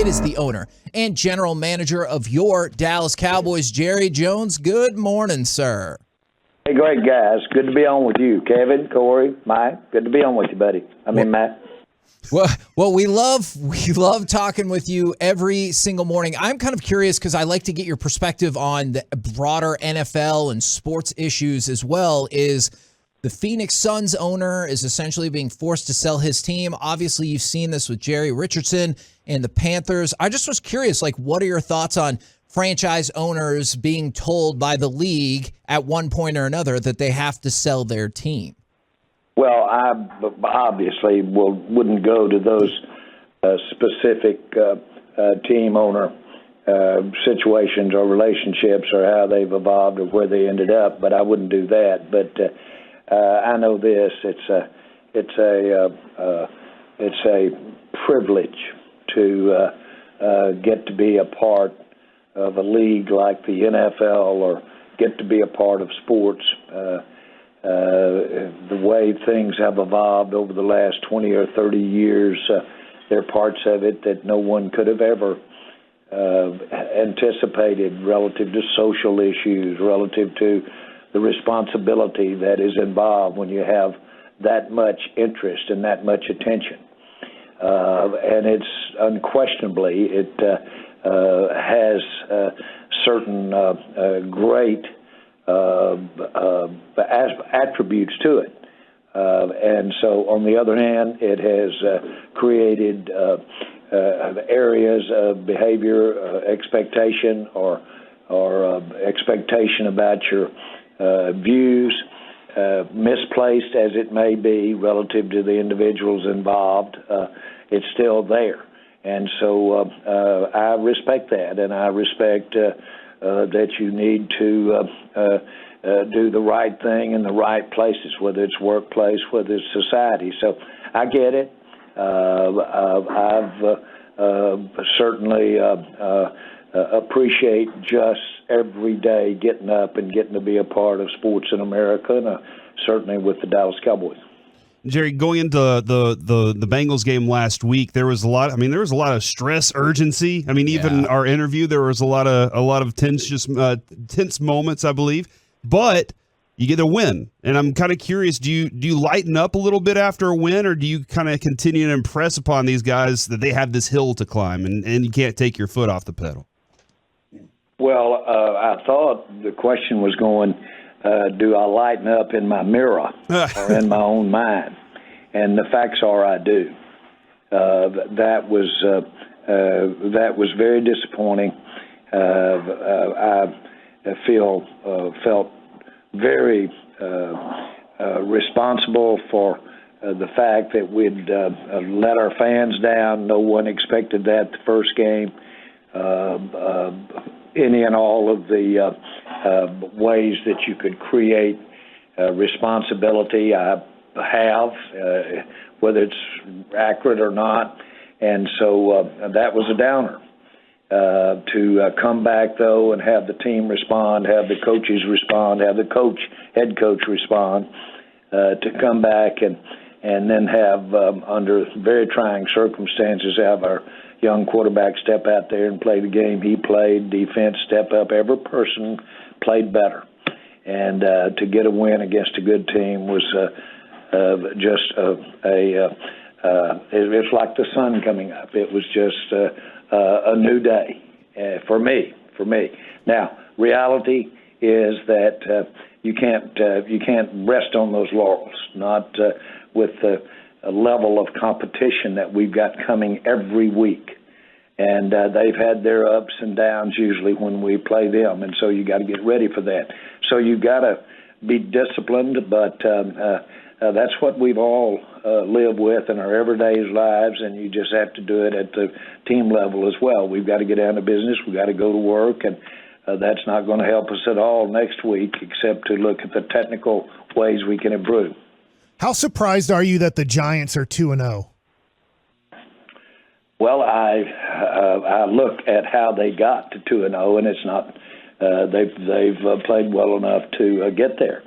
is the owner and general manager of your Dallas Cowboys. Jerry Jones, good morning, sir. Hey, great guys. Good to be on with you. Kevin, Corey, Mike, good to be on with you, buddy. Matt. Well, we love talking with you every single morning. I'm kind of curious because I like to get your perspective on the broader NFL and sports issues as well. Is the Phoenix Suns owner is essentially being forced to sell his team? Obviously, you've seen this with Jerry Richardson and the Panthers. I just was curious, what are your thoughts on franchise owners being told by the league at one point or another that they have to sell their team? Well, I obviously wouldn't go to those specific team owner situations or relationships or how they've evolved or where they ended up, but I wouldn't do that. But I know this: it's a privilege to get to be a part of a league like the NFL or get to be a part of sports. The way things have evolved over the last 20 or 30 years, there are parts of it that no one could have ever anticipated relative to social issues, relative to the responsibility that is involved when you have that much interest and that much attention. And it's unquestionably, it has certain great attributes to it. And so, on the other hand, it has created areas of behavior, expectation, or expectation about your views, misplaced as it may be relative to the individuals involved. It's still there. And so I respect that, and I respect that you need to do the right thing in the right places, whether it's workplace, whether it's society. So I get it. I've certainly appreciate just every day getting up and getting to be a part of sports in America, and certainly with the Dallas Cowboys. Jerry, going into the Bengals game last week, there was a lot of stress, urgency. Even our interview, there was a lot of tense moments, I believe. But you get a win, and I'm kind of curious: do you lighten up a little bit after a win, or do you kind of continue to impress upon these guys that they have this hill to climb, and you can't take your foot off the pedal? Well, I thought the question was going, do I lighten up in my mirror or in my own mind? And the facts are I do. That was very disappointing. I felt very responsible for the fact that we'd let our fans down. No one expected that the first game. Any and all of the ways that you could create responsibility, I have, whether it's accurate or not. And so that was a downer. To come back, though, and have the team respond, have the coaches respond, have the head coach respond, to come back and then have, under very trying circumstances, have our young quarterback step out there and play the game he played, defense step up. Every person played better. And to get a win against a good team was just it's like the sun coming up. It was just a new day for me. Now, reality is that you can't rest on those laurels, not with the level of competition that we've got coming every week. And they've had their ups and downs usually when we play them, and so you got to get ready for that. So you got to be disciplined, but that's what we've all lived with in our everyday lives, and you just have to do it at the team level as well. We've got to get down to business. We've got to go to work, and that's not going to help us at all next week except to look at the technical ways we can improve. How surprised are you that the Giants are 2-0? Well, I look at how they got to 2-0, and it's not. They've played well enough to get there,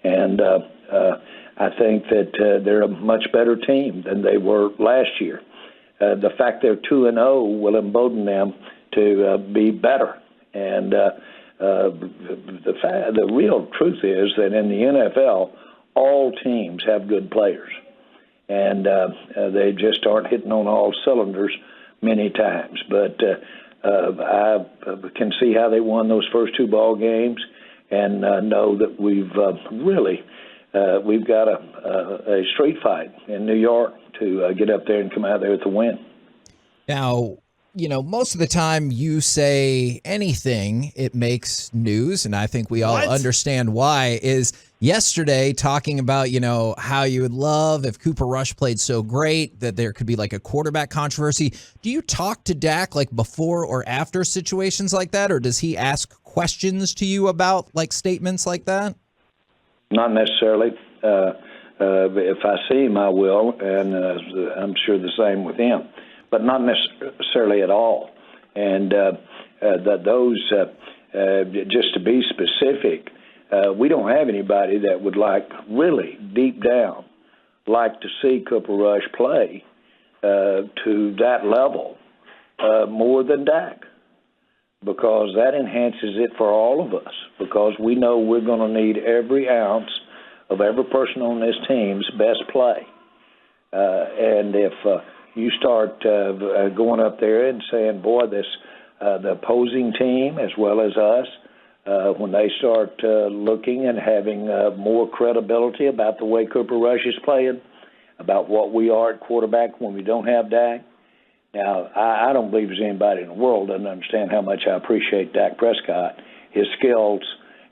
and I think that they're a much better team than they were last year. the fact they're 2-0 will embolden them to be better. And the real truth is that in the NFL, all teams have good players, and they just aren't hitting on all cylinders many times. But I can see how they won those first 2 ball games, and know that we've got a street fight in New York to get up there and come out there with the win. Now, most of the time you say anything, it makes news, and I think we all understand why. Is yesterday talking about, how you would love if Cooper Rush played so great that there could be like a quarterback controversy. Do you talk to Dak like before or after situations like that, or does he ask questions to you about like statements like that? Not necessarily. If I see him, I will, and I'm sure the same with him. But not necessarily at all. And just to be specific, we don't have anybody that would really deep down like to see Cooper Rush play to that level more than Dak, because that enhances it for all of us, because we know we're going to need every ounce of every person on this team's best play. And if you start going up there and saying, boy, the opposing team as well as us, when they start looking and having more credibility about the way Cooper Rush is playing, about what we are at quarterback when we don't have Dak. Now, I don't believe there's anybody in the world that doesn't understand how much I appreciate Dak Prescott, his skills,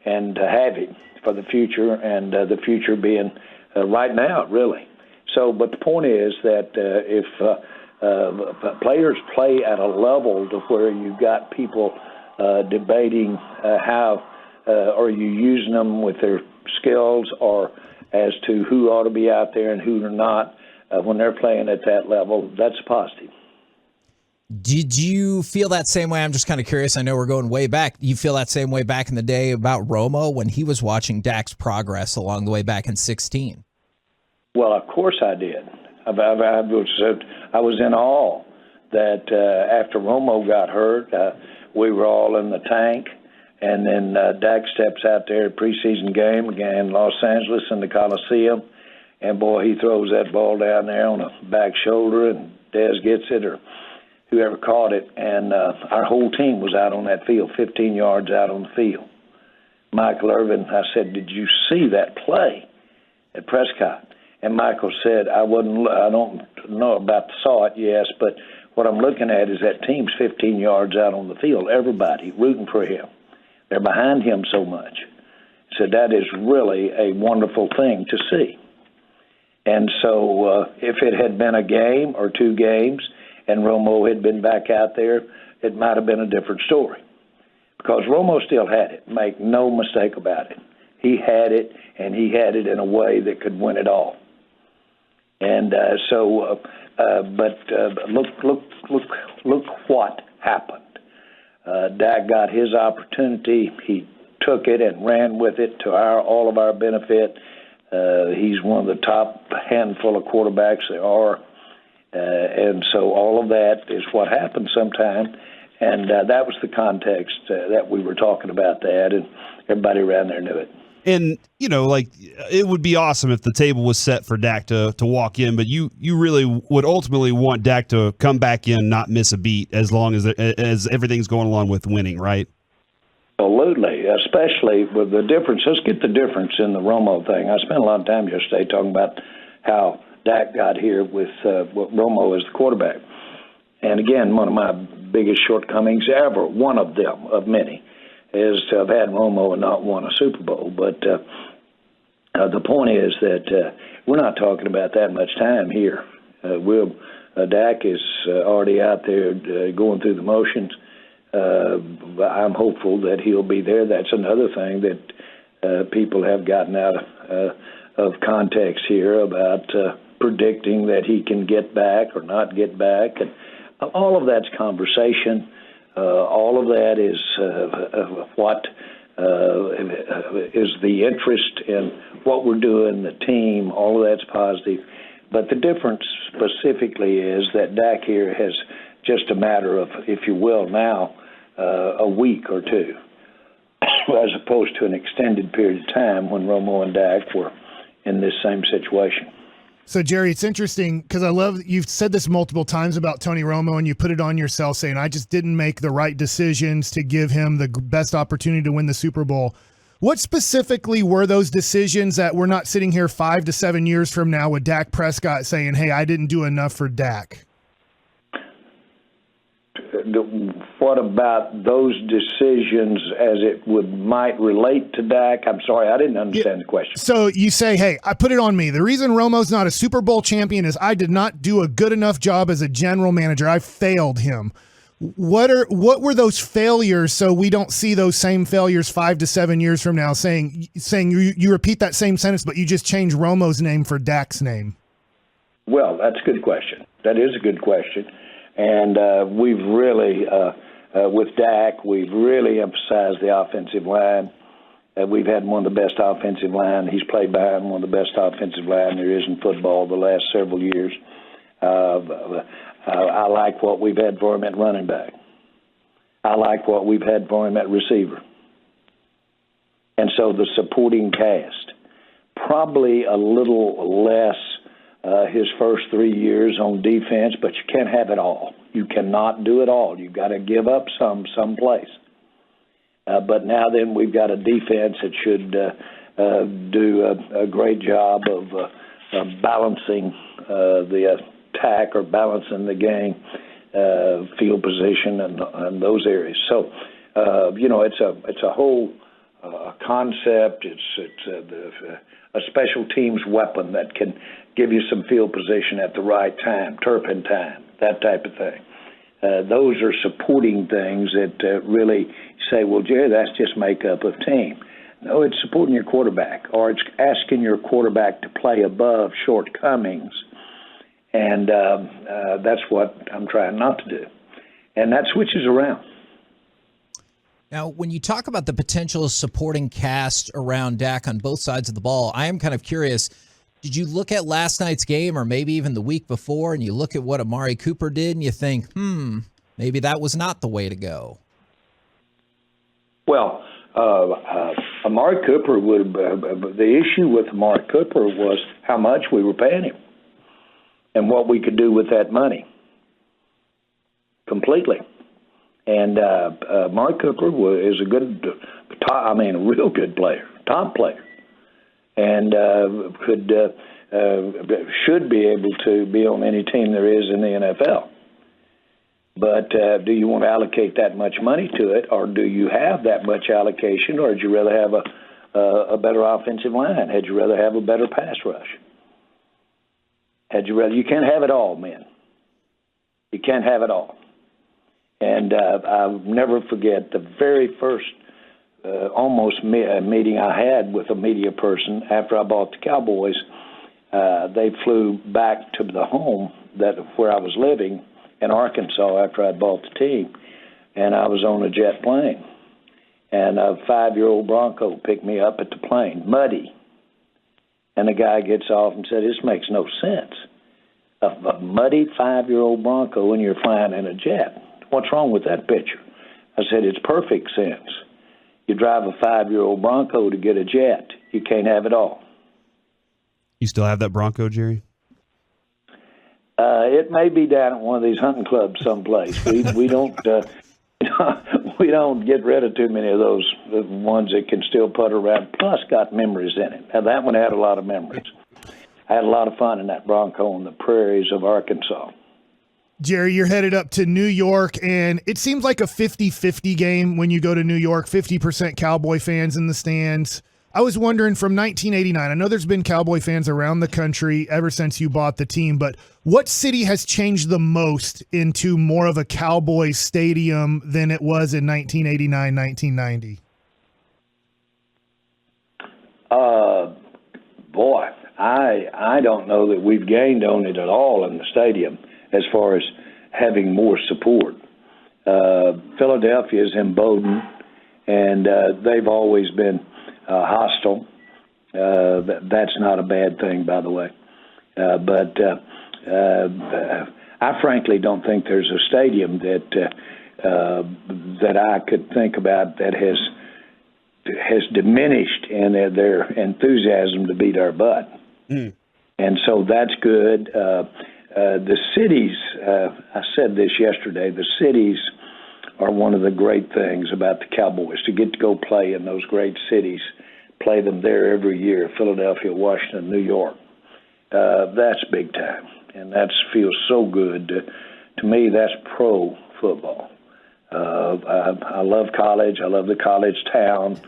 and to have him for the future, and the future being right now, really. So, but the point is that if players play at a level to where you've got people debating how are you using them with their skills, or as to who ought to be out there and who are not, when they're playing at that level, that's positive. Did you feel that same way? I'm just kind of curious. I know we're going way back. You feel that same way back in the day about Romo when he was watching Dak's progress along the way back in 2016? Well, of course I did. I was in awe that after Romo got hurt, we were all in the tank, and then Dak steps out there at preseason game again in Los Angeles in the Coliseum, and boy, he throws that ball down there on the back shoulder, and Dez gets it, or whoever caught it, and our whole team was out on that field, 15 yards out on the field. Michael Irvin, I said, did you see that play at Prescott? And Michael said, I don't know about saw it, yes, but what I'm looking at is that team's 15 yards out on the field, everybody rooting for him. They're behind him so much. So that is really a wonderful thing to see. And so if it had been a game or 2 games and Romo had been back out there, it might have been a different story. Because Romo still had it, make no mistake about it. He had it, and he had it in a way that could win it all. And but look what happened. Dak got his opportunity. He took it and ran with it to all of our benefit. He's one of the top handful of quarterbacks there are. And so all of that is what happened sometime. And that was the context that we were talking about that, and everybody around there knew it. And, it would be awesome if the table was set for Dak to walk in, but you really would ultimately want Dak to come back in, not miss a beat, as long as everything's going along with winning, right? Absolutely, especially with the difference. Let's get the difference in the Romo thing. I spent a lot of time yesterday talking about how Dak got here with Romo as the quarterback. And again, one of my biggest shortcomings ever, one of them, of many, is to have had Romo and not won a Super Bowl. But the point is that we're not talking about that much time here. Dak is already out there going through the motions. I'm hopeful that he'll be there. That's another thing that people have gotten out of context here about predicting that he can get back or not get back. And all of that's conversation. All of that is what is the interest in what we're doing, the team. All of that's positive. But the difference specifically is that Dak here has just a matter of, if you will, now a week or two, as opposed to an extended period of time when Romo and Dak were in this same situation. So, Jerry, it's interesting because I love you've said this multiple times about Tony Romo, and you put it on yourself saying, I just didn't make the right decisions to give him the best opportunity to win the Super Bowl. What specifically were those decisions that we're not sitting here 5 to 7 years from now with Dak Prescott saying, hey, I didn't do enough for Dak? What about those decisions as it might relate to Dak? I'm sorry, I didn't understand the question. So you say, hey, I put it on me. The reason Romo's not a Super Bowl champion is I did not do a good enough job as a general manager. I failed him. What were those failures so we don't see those same failures 5 to 7 years from now saying you repeat that same sentence, but you just change Romo's name for Dak's name? Well, that's a good question. That is a good question. And we've really, with Dak, we've really emphasized the offensive line. We've had one of the best offensive line. He's played behind one of the best offensive line there is in football the last several years. I like what we've had for him at running back. I like what we've had for him at receiver. And so the supporting cast, probably a little less his first 3 years on defense, but you can't have it all. You cannot do it all. You've got to give up someplace. But now then we've got a defense that should do a great job of balancing the attack or balancing the game, field position, and those areas. So, it's a whole concept. It's a special teams weapon that can give you some field position at the right time, turpentine, that type of thing. Those are supporting things that really say, well, Jerry, that's just makeup of team. No, it's supporting your quarterback, or it's asking your quarterback to play above shortcomings. And that's what I'm trying not to do. And that switches around. Now, when you talk about the potential supporting cast around Dak on both sides of the ball, I am kind of curious, did you look at last night's game or maybe even the week before and you look at what Amari Cooper did and you think, maybe that was not the way to go? Well, Amari Cooper the issue with Amari Cooper was how much we were paying him and what we could do with that money completely. And Amari Cooper is a real good player, top player, and should be able to be on any team there is in the NFL. But do you want to allocate that much money to it, or do you have that much allocation, or would you rather have a better offensive line? Had you rather have a better pass rush? You can't have it all, man. You can't have it all. And I'll never forget the very first meeting I had with a media person after I bought the Cowboys. They flew back to the home where I was living in Arkansas after I'd bought the team, and I was on a jet plane. And a 5-year-old Bronco picked me up at the plane, muddy. And the guy gets off and said, this makes no sense. A muddy 5-year-old Bronco when you're flying in a jet. What's wrong with that picture? I said, it's perfect sense. You drive a 5-year-old Bronco to get a jet. You can't have it all. You still have that Bronco, Jerry? It may be down at one of these hunting clubs someplace. We don't we don't get rid of too many of those ones that can still putter around. Plus, got memories in it. Now that one had a lot of memories. I had a lot of fun in that Bronco on the prairies of Arkansas. Jerry, you're headed up to New York, and it seems like a 50-50 game when you go to New York, 50% Cowboy fans in the stands. I was wondering from 1989, I know there's been Cowboy fans around the country ever since you bought the team, but what city has changed the most into more of a Cowboy stadium than it was in 1989, 1990? Boy, I don't know that we've gained on it at all in the stadium as far as having more support. Philadelphia is emboldened, and they've always been hostile. That's not a bad thing, by the way. But I frankly don't think there's a stadium that I could think about that has diminished in their enthusiasm to beat our butt. And so that's good. The cities, I said this yesterday, the cities are one of the great things about the Cowboys, to get to go play in those great cities, play them there every year, Philadelphia, Washington, New York. That's big time, and that feels so good. To me, that's pro football. I love college. I love the college town.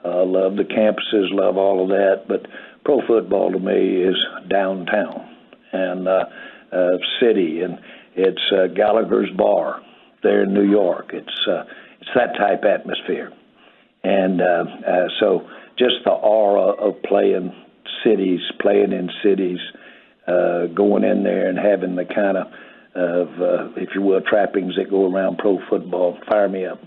Love the campuses, love all of that. But pro football to me is downtown and city, and it's Gallagher's Bar there in New York. It's that type atmosphere, and so just the aura of playing in cities, going in there and having the kind of if you will, trappings that go around pro football fire me up.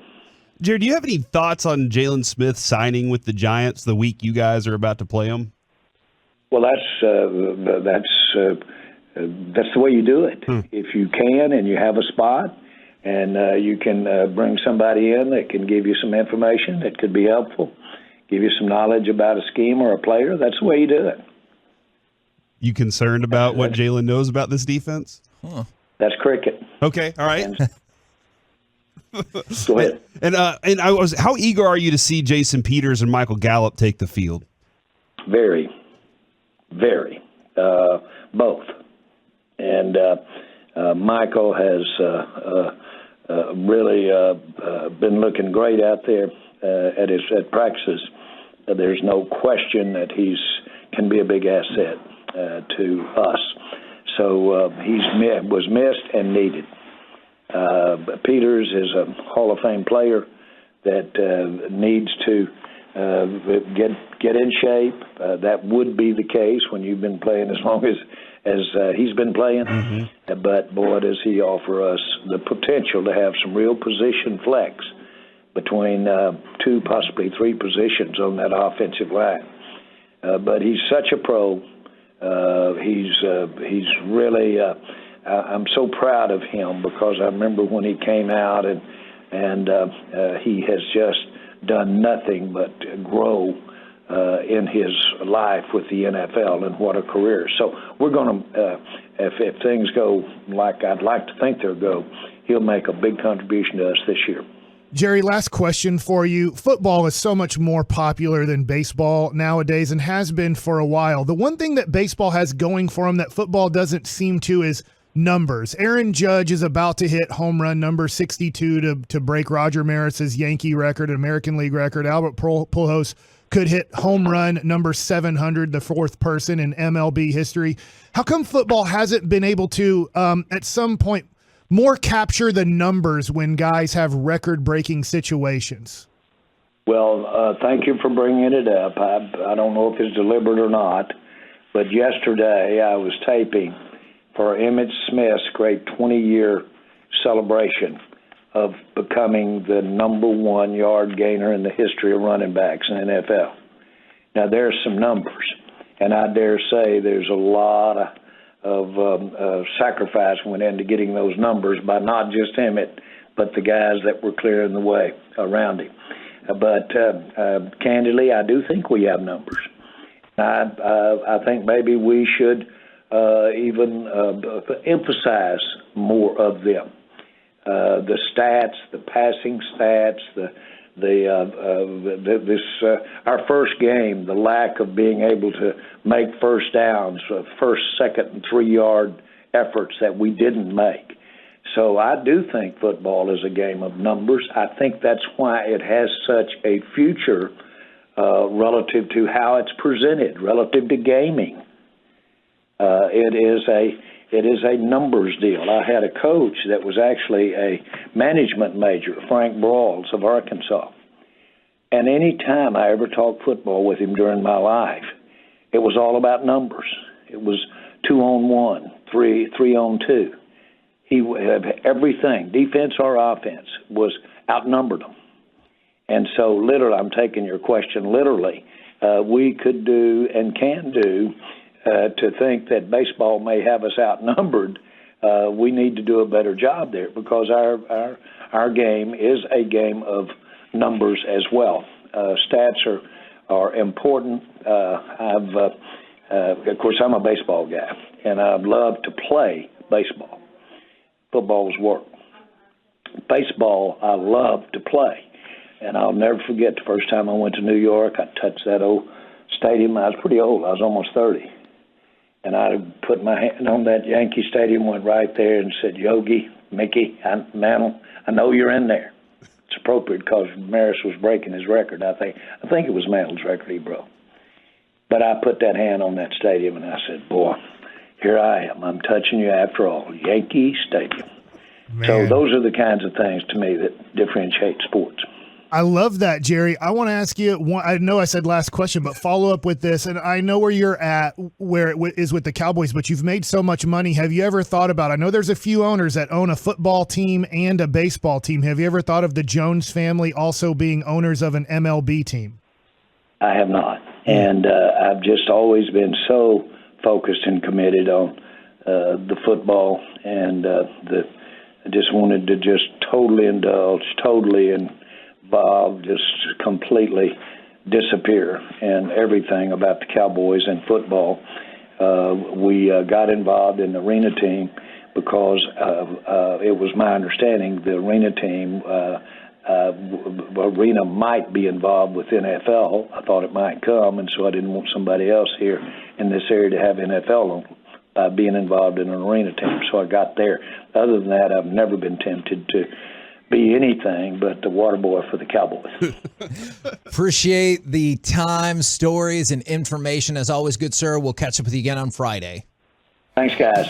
Jared, do you have any thoughts on Jalen Smith signing with the Giants the week you guys are about to play them? Well, that's the way you do it. If you can and you have a spot and you can bring somebody in that can give you some information that could be helpful, give you some knowledge about a scheme or a player, that's the way you do it. You concerned about what Jalen knows about this defense? That's cricket. Okay, all right. Go ahead. And how eager are you to see Jason Peters and Michael Gallup take the field? Very, very, both. And Michael has really been looking great out there at practices. There's no question that can be a big asset to us. So was missed and needed. Peters is a Hall of Fame player that needs to get in shape. That would be the case when you've been playing as long as he's been playing. Mm-hmm. But boy, does he offer us the potential to have some real position flex between 2, possibly 3 positions on that offensive line. But he's such a pro. He's really. I'm so proud of him because I remember when he came out and he has just done nothing but grow in his life with the NFL, and what a career. So we're going to, if things go like I'd like to think they'll go, he'll make a big contribution to us this year. Jerry, last question for you. Football is so much more popular than baseball nowadays and has been for a while. The one thing that baseball has going for him that football doesn't seem to is numbers. Aaron Judge is about to hit home run number 62 to break Roger Maris's Yankee record, American League record. Albert Pujols could hit home run number 700, the 4th person in MLB history. How come football hasn't been able to, at some point, more capture the numbers when guys have record-breaking situations? Well, thank you for bringing it up. I don't know if it's deliberate or not, but yesterday I was taping for Emmitt Smith's great 20-year celebration of becoming the number 1 yard gainer in the history of running backs in the NFL. Now, there's some numbers, and I dare say there's a lot of sacrifice went into getting those numbers by not just Emmitt, but the guys that were clearing the way around him. But candidly, I do think we have numbers. I think maybe we should even emphasize more of them. The stats, the passing stats, our first game, the lack of being able to make first downs, first, second, and 3-yard efforts that we didn't make. So I do think football is a game of numbers. I think that's why it has such a future relative to how it's presented, relative to gaming. It is a numbers deal. I had a coach that was actually a management major, Frank Brawls of Arkansas. And any time I ever talked football with him during my life, it was all about numbers. It was 2-on-1, 3-on-2. He everything, defense or offense, was outnumbered them. And so literally, I'm taking your question literally, we could do and can do to think that baseball may have us outnumbered, we need to do a better job there, because our game is a game of numbers as well. Stats are important. Of course, I'm a baseball guy, and I love to play baseball. Football is work. Baseball, I love to play. And I'll never forget the first time I went to New York. I touched that old stadium. I was pretty old. I was almost 30. And I put my hand on that Yankee Stadium, went right there and said, Yogi, Mickey, Mantle, I know you're in there. It's appropriate because Maris was breaking his record. I think it was Mantle's record he broke. But I put that hand on that stadium and I said, boy, here I am. I'm touching you after all. Yankee Stadium. Man. So those are the kinds of things to me that differentiate sports. I love that, Jerry. I want to ask you, I know I said last question, but follow up with this. And I know where you're at, where it is with the Cowboys, but you've made so much money. Have you ever thought about, I know there's a few owners that own a football team and a baseball team. Have you ever thought of the Jones family also being owners of an MLB team? I have not. And I've just always been so focused and committed on the football, and I just wanted to just totally indulge, totally involved, just completely disappear in everything about the Cowboys and football. We got involved in the arena team because it was my understanding the arena team arena might be involved with NFL. I thought it might come, and so I didn't want somebody else here in this area to have NFL being involved in an arena team. So I got there. Other than that, I've never been tempted to be anything but the water boy for the Cowboys. Appreciate the time, stories, and information. As always, good sir. We'll catch up with you again on Friday. Thanks, guys.